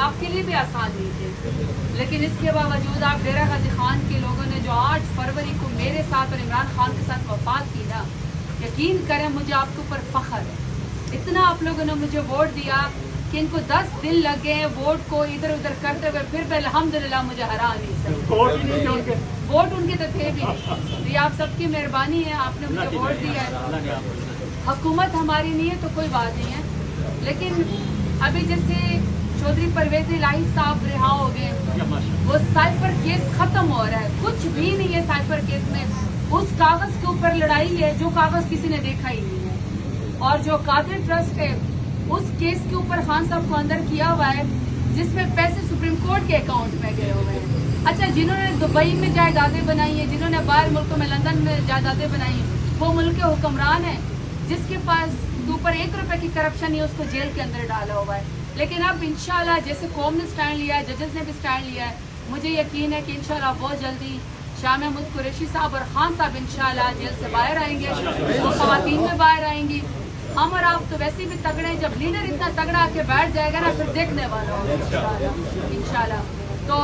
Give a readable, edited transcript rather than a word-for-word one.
آپ کے لیے بھی آسان نہیں تھے، لیکن اس کے باوجود آپ ڈیرہ غازی خان کے لوگوں نے جو 8 فروری کو میرے ساتھ اور عمران خان کے ساتھ وفات کی نا، یقین کریں مجھے آپ کے اوپر فخر ہے۔ اتنا آپ لوگوں نے مجھے ووٹ دیا کہ ان کو 10 دن لگ گئے ووٹ کو ادھر ادھر کرتے ہوئے، پھر بھی الحمدللہ مجھے ہرا نہیں سکتے۔ ووٹ ان کے تو تھے بھی نہیں، یہ آپ سب کی مہربانی ہے، آپ نے مجھے ووٹ دیا ہے۔ حکومت ہماری نہیں ہے تو کوئی بات نہیں ہے، لیکن ابھی جیسے چودھری پرویز الہی صاحب رہا ہو گئے، وہ سائفر کیس ختم ہو رہا ہے، کچھ بھی نہیں ہے سائفر کیس میں، اس کاغذ کے اوپر لڑائی ہے جو کاغذ کسی نے دیکھا ہی نہیں ہے، اور جو قادر ٹرسٹ ہے اس کیس کے اوپر خان صاحب کو اندر کیا ہوا ہے جس میں پیسے سپریم کورٹ کے اکاؤنٹ میں گئے ہوئے ہیں۔ اچھا، جنہوں نے دبئی میں جائیدادیں بنائی ہیں، جنہوں نے باہر ملکوں میں لندن میں جائیدادیں بنائی ہیں، وہ ملک کے حکمران ہیں، جس کے پاس اوپر 1 روپے کی کرپشن ہے اس کو جیل کے اندر ڈالا ہوا ہے۔ لیکن اب انشاءاللہ جیسے قوم نے سٹینڈ لیا ہے، ججز نے بھی سٹینڈ لیا ہے، مجھے یقین ہے کہ انشاءاللہ بہت جلدی شاہ محمود قریشی صاحب اور خان صاحب انشاءاللہ جیل سے باہر آئیں گے، وہ خواتین میں باہر آئیں گی۔ ہم اور آپ تو ویسے بھی تگڑے ہیں، جب لیڈر اتنا تگڑا آ کے بیٹھ جائے گا نا پھر دیکھنے والا ہوگا انشاءاللہ۔ تو